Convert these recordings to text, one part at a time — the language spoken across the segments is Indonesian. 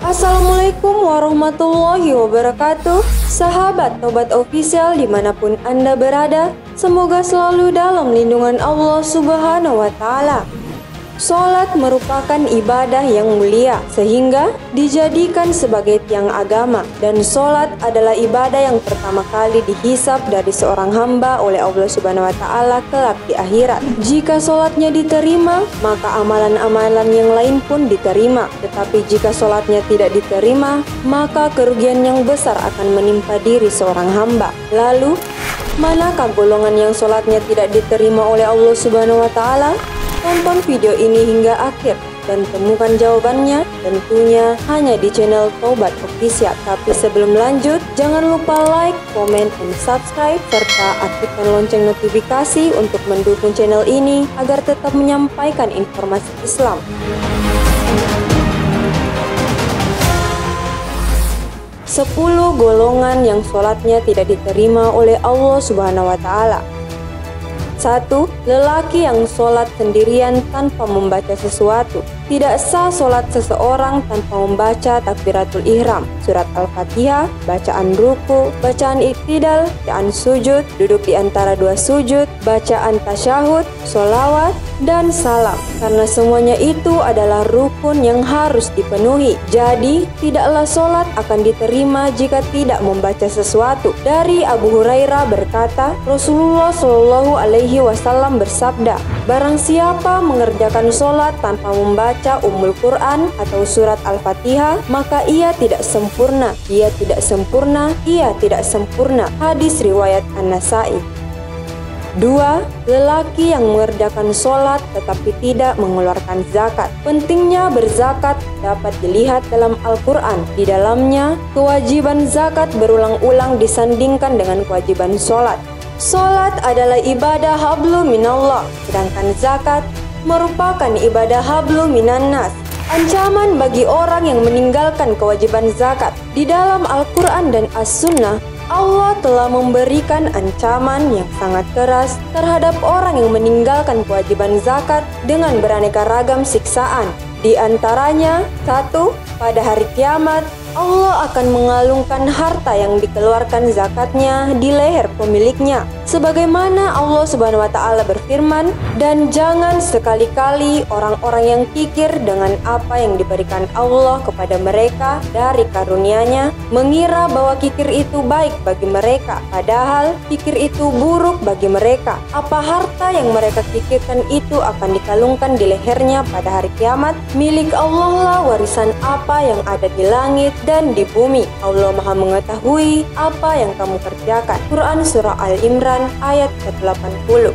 Assalamualaikum warahmatullahi wabarakatuh. Sahabat Tobat Official dimanapun Anda berada, semoga selalu dalam lindungan Allah Subhanahu wa Ta'ala. Sholat merupakan ibadah yang mulia sehingga dijadikan sebagai tiang agama, dan sholat adalah ibadah yang pertama kali dihisab dari seorang hamba oleh Allah Subhanahu wa Ta'ala kelak di akhirat. Jika sholatnya diterima, maka amalan-amalan yang lain pun diterima. Tetapi jika sholatnya tidak diterima, maka kerugian yang besar akan menimpa diri seorang hamba. Lalu, manakah golongan yang sholatnya tidak diterima oleh Allah Subhanahu wa Ta'ala? Tonton video ini hingga akhir dan temukan jawabannya tentunya hanya di channel Tobat Official. Tapi sebelum lanjut, jangan lupa like, komen, dan subscribe serta aktifkan lonceng notifikasi untuk mendukung channel ini agar tetap menyampaikan informasi Islam. Sepuluh golongan yang sholatnya tidak diterima oleh Allah Subhanahu wa Ta'ala. 1. Lelaki yang sholat sendirian tanpa membaca sesuatu. Tidak sah sholat seseorang tanpa membaca takbiratul ihram, surat Al-Fatihah, bacaan ruku, bacaan iktidal, bacaan sujud, duduk di antara dua sujud, bacaan tasyahud, sholawat, dan salam. Karena semuanya itu adalah rukun yang harus dipenuhi. Jadi, tidaklah sholat akan diterima jika tidak membaca sesuatu. Dari Abu Hurairah berkata, Rasulullah Shallallahu Alaihi Wasallam bersabda, barang siapa mengerjakan sholat tanpa membaca Ummul Quran atau surat Al-Fatihah, maka ia tidak sempurna. Ia tidak sempurna, ia tidak sempurna. Hadis riwayat An-Nasai. 2. Lelaki yang mengerjakan sholat tetapi tidak mengeluarkan zakat. Pentingnya berzakat dapat dilihat dalam Al-Quran. Di dalamnya, kewajiban zakat berulang-ulang disandingkan dengan kewajiban sholat. Sholat adalah ibadah hablu minallah, sedangkan zakat merupakan ibadah hablu minannas. Ancaman bagi orang yang meninggalkan kewajiban zakat. Di dalam Al-Quran dan As-Sunnah, Allah telah memberikan ancaman yang sangat keras terhadap orang yang meninggalkan kewajiban zakat dengan beraneka ragam siksaan. Di antaranya, 1. Pada hari kiamat, Allah akan mengalungkan harta yang dikeluarkan zakatnya di leher pemiliknya. Sebagaimana Allah Subhanahu wa Ta'ala berfirman, dan jangan sekali-kali orang-orang yang kikir dengan apa yang diberikan Allah kepada mereka dari karunia-Nya mengira bahwa kikir itu baik bagi mereka, padahal kikir itu buruk bagi mereka. Apa harta yang mereka kikirkan itu akan dikalungkan di lehernya pada hari kiamat? Milik Allah lah warisan apa yang ada di langit dan di bumi. Allah Maha mengetahui apa yang kamu kerjakan. Quran Surah Al-Imran ayat ke-80.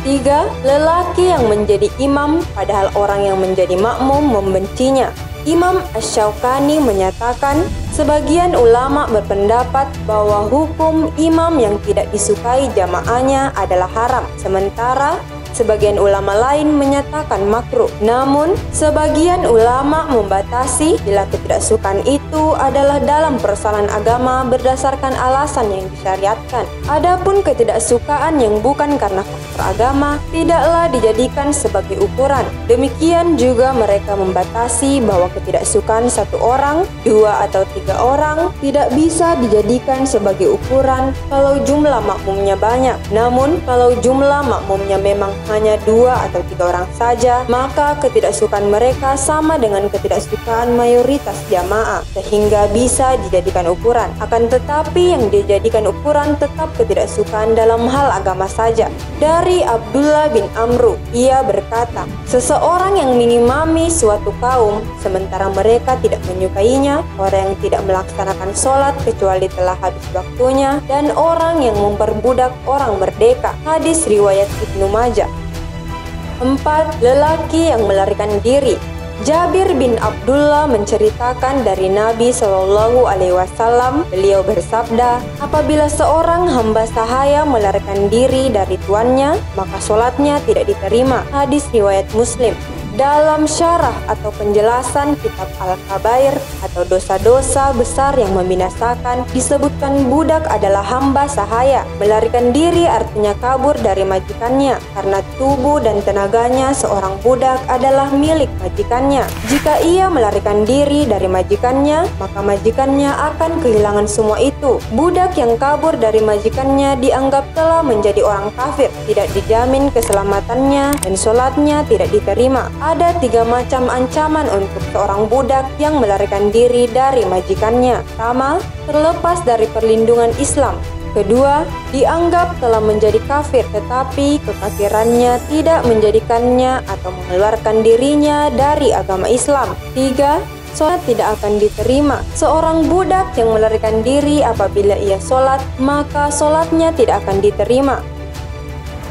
3. Lelaki yang menjadi imam padahal orang yang menjadi makmum membencinya. Imam Asy-Syaukani menyatakan, sebagian ulama berpendapat bahwa hukum imam yang tidak disukai jamaahnya adalah haram, sementara sebagian ulama lain menyatakan makruh. Namun, sebagian ulama membatasi bila ketidaksukaan itu adalah dalam persoalan agama berdasarkan alasan yang disyariatkan. Adapun ketidaksukaan yang bukan karena faktor agama tidaklah dijadikan sebagai ukuran. Demikian juga mereka membatasi bahwa ketidaksukaan satu orang, dua atau tiga orang tidak bisa dijadikan sebagai ukuran kalau jumlah makmumnya banyak. Namun, kalau jumlah makmumnya memang hanya 2 atau 3 orang saja, maka ketidaksukaan mereka sama dengan ketidaksukaan mayoritas jamaah, sehingga bisa dijadikan ukuran. Akan tetapi yang dijadikan ukuran tetap ketidaksukaan dalam hal agama saja. Dari Abdullah bin Amru, ia berkata, seseorang yang mengimami suatu kaum sementara mereka tidak menyukainya, orang yang tidak melaksanakan sholat kecuali telah habis waktunya, dan orang yang memperbudak orang merdeka. Hadis riwayat Ibnu Majah. 4. Lelaki yang melarikan diri. Jabir bin Abdullah menceritakan dari Nabi Shallallahu Alaihi Wasallam, beliau bersabda, apabila seorang hamba sahaya melarikan diri dari tuannya, maka sholatnya tidak diterima. Hadis riwayat Muslim. Dalam syarah atau penjelasan kitab Al-Kabair atau dosa-dosa besar yang membinasakan, disebutkan budak adalah hamba sahaya. Melarikan diri artinya kabur dari majikannya, karena tubuh dan tenaganya seorang budak adalah milik majikannya. Jika ia melarikan diri dari majikannya, maka majikannya akan kehilangan semua itu. Budak yang kabur dari majikannya dianggap telah menjadi orang kafir, tidak dijamin keselamatannya, dan sholatnya tidak diterima. Ada 3 macam ancaman untuk seorang budak yang melarikan diri dari majikannya. Pertama, terlepas dari perlindungan Islam. Kedua, dianggap telah menjadi kafir, tetapi kekafirannya tidak menjadikannya atau mengeluarkan dirinya dari agama Islam. Tiga, sholat tidak akan diterima. Seorang budak yang melarikan diri apabila ia sholat, maka sholatnya tidak akan diterima.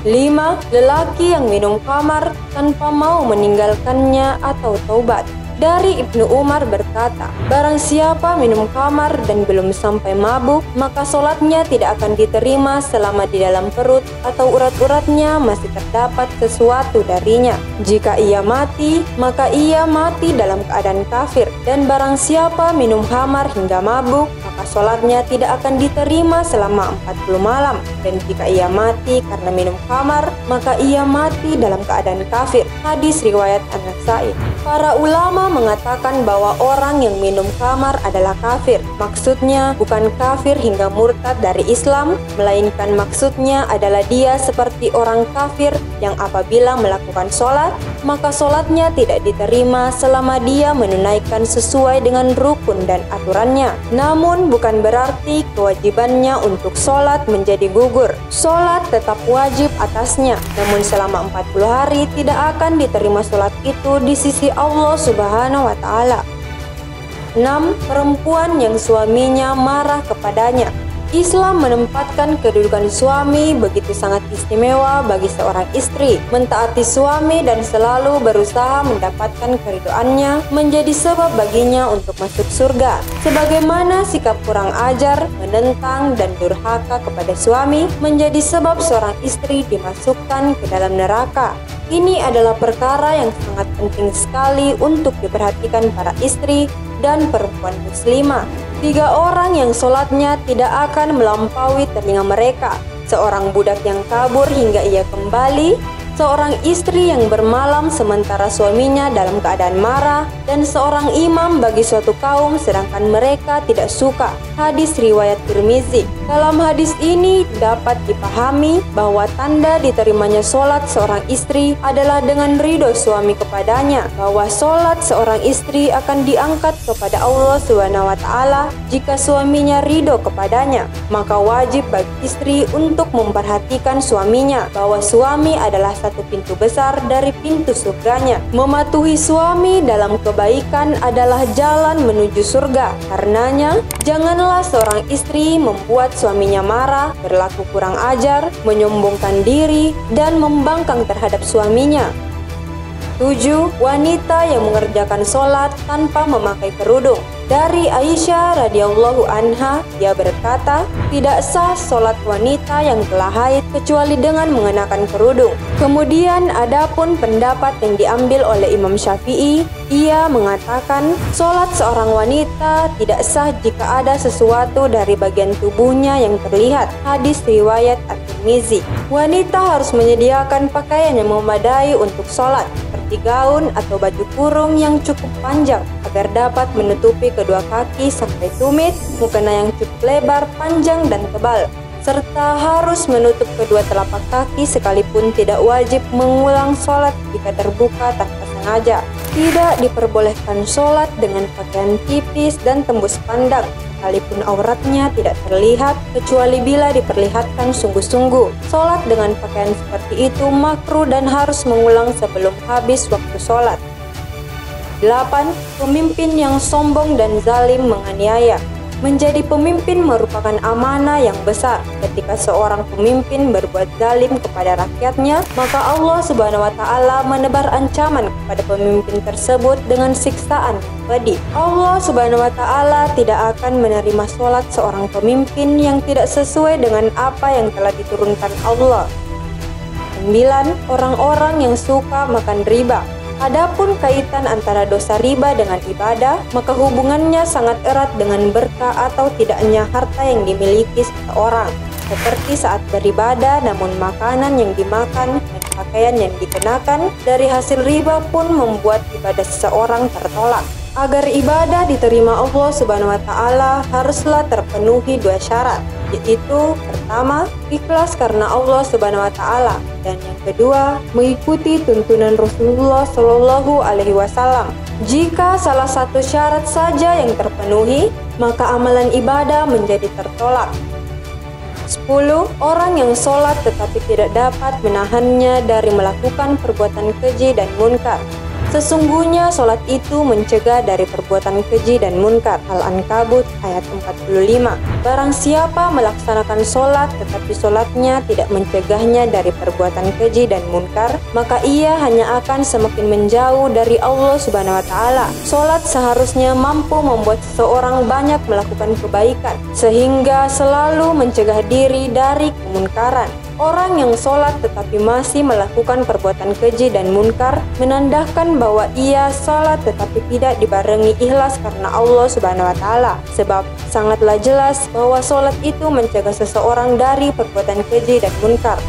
5. Lelaki yang minum khamar tanpa mau meninggalkannya atau taubat. Dari Ibnu Umar berkata, barang siapa minum khamar dan belum sampai mabuk, maka sholatnya tidak akan diterima selama di dalam perut atau urat-uratnya masih terdapat sesuatu darinya. Jika ia mati, maka ia mati dalam keadaan kafir. Dan barang siapa minum khamar hingga mabuk, maka sholatnya tidak akan diterima selama 40 malam. Dan jika ia mati karena minum khamar, maka ia mati dalam keadaan kafir. Hadis riwayat An-Nasa'i. Para ulama mengatakan bahwa orang yang minum khamar adalah kafir. Maksudnya bukan kafir hingga murtad dari Islam, melainkan maksudnya adalah dia seperti orang kafir yang apabila melakukan sholat, maka sholatnya tidak diterima selama dia menunaikan sesuai dengan rukun dan aturannya. Namun bukan berarti kewajibannya untuk sholat menjadi gugur. Sholat tetap wajib atasnya, namun selama 40 hari tidak akan diterima sholat itu di sisi Allah Subhanahu wa Ta'ala. 6. Perempuan yang suaminya marah kepadanya. Islam menempatkan kedudukan suami begitu sangat istimewa bagi seorang istri. Mentaati suami dan selalu berusaha mendapatkan keridhoannya menjadi sebab baginya untuk masuk surga. Sebagaimana sikap kurang ajar, menentang, dan durhaka kepada suami menjadi sebab seorang istri dimasukkan ke dalam neraka. Ini adalah perkara yang sangat penting sekali untuk diperhatikan para istri dan perempuan muslimah. 3 orang yang sholatnya tidak akan melampaui telinga mereka. Seorang budak yang kabur hingga ia kembali, seorang istri yang bermalam sementara suaminya dalam keadaan marah, dan seorang imam bagi suatu kaum sedangkan mereka tidak suka. Hadis riwayat Tirmizi. Dalam hadis ini dapat dipahami bahwa tanda diterimanya sholat seorang istri adalah dengan ridho suami kepadanya, bahwa sholat seorang istri akan diangkat kepada Allah SWT jika suaminya ridho kepadanya. Maka wajib bagi istri untuk memperhatikan suaminya, bahwa suami adalah satu pintu besar dari pintu surganya. Mematuhi suami dalam kebaikan adalah jalan menuju surga. Karenanya, janganlah seorang istri membuat suaminya marah, berlaku kurang ajar, menyombongkan diri, dan membangkang terhadap suaminya. 7. Wanita yang mengerjakan sholat tanpa memakai kerudung. Dari Aisyah radhiyallahu anha, dia berkata, tidak sah sholat wanita yang telah haid kecuali dengan mengenakan kerudung. Kemudian adapun pendapat yang diambil oleh Imam Syafi'i, ia mengatakan sholat seorang wanita tidak sah jika ada sesuatu dari bagian tubuhnya yang terlihat. Hadis riwayat At-Tirmizi. Wanita harus menyediakan pakaian yang memadai untuk sholat, seperti gaun atau baju kurung yang cukup panjang agar dapat menutupi kedua kaki sampai tumit, mukena yang cukup lebar, panjang, dan tebal, serta harus menutup kedua telapak kaki sekalipun tidak wajib mengulang sholat jika terbuka tanpa sengaja. Tidak diperbolehkan sholat dengan pakaian tipis dan tembus pandang, sekalipun auratnya tidak terlihat, kecuali bila diperlihatkan sungguh-sungguh. Sholat dengan pakaian seperti itu makruh dan harus mengulang sebelum habis waktu sholat. 8. Pemimpin yang sombong dan zalim menganiaya. Menjadi pemimpin merupakan amanah yang besar. Ketika seorang pemimpin berbuat zalim kepada rakyatnya, maka Allah Subhanahu wa Ta'ala menebar ancaman kepada pemimpin tersebut dengan siksaan yang pedih. Allah Subhanahu wa Ta'ala tidak akan menerima sholat seorang pemimpin yang tidak sesuai dengan apa yang telah diturunkan Allah. 9. Orang-orang yang suka makan riba. Adapun kaitan antara dosa riba dengan ibadah, maka hubungannya sangat erat dengan berkah atau tidaknya harta yang dimiliki seseorang. Seperti saat beribadah, namun makanan yang dimakan dan pakaian yang dikenakan dari hasil riba pun membuat ibadah seseorang tertolak. Agar ibadah diterima Allah Subhanahu wa Ta'ala, haruslah terpenuhi 2 syarat, yaitu pertama, ikhlas karena Allah Subhanahu wa Ta'ala, dan yang kedua, mengikuti tuntunan Rasulullah Shallallahu Alaihi Wasallam. Jika salah satu syarat saja yang terpenuhi, maka amalan ibadah menjadi tertolak. 10. Orang yang sholat tetapi tidak dapat menahannya dari melakukan perbuatan keji dan munkar. Sesungguhnya sholat itu mencegah dari perbuatan keji dan munkar. Al-Ankabut ayat 45. Barang siapa melaksanakan sholat tetapi sholatnya tidak mencegahnya dari perbuatan keji dan munkar, maka ia hanya akan semakin menjauh dari Allah Subhanahu wa Ta'ala. Sholat seharusnya mampu membuat seseorang banyak melakukan kebaikan, sehingga selalu mencegah diri dari kemunkaran. Orang yang sholat tetapi masih melakukan perbuatan keji dan munkar menandakan bahwa ia sholat tetapi tidak dibarengi ikhlas karena Allah Subhanahu wa Ta'ala. Sebab sangatlah jelas bahwa sholat itu mencegah seseorang dari perbuatan keji dan munkar.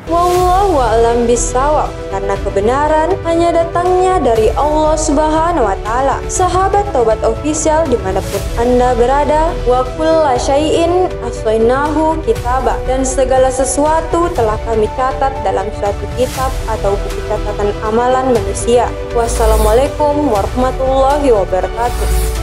Wallahu a'lam bishawab, karena kebenaran hanya datangnya dari Allah Subhanahu wa Ta'ala. Sahabat Taubat Official dimanapun Anda berada, wa kulla syai'in ahsainahu kitaba, dan segala sesuatu telah kami catat dalam suatu kitab atau buku catatan amalan manusia. Wassalamualaikum warahmatullahi wabarakatuh.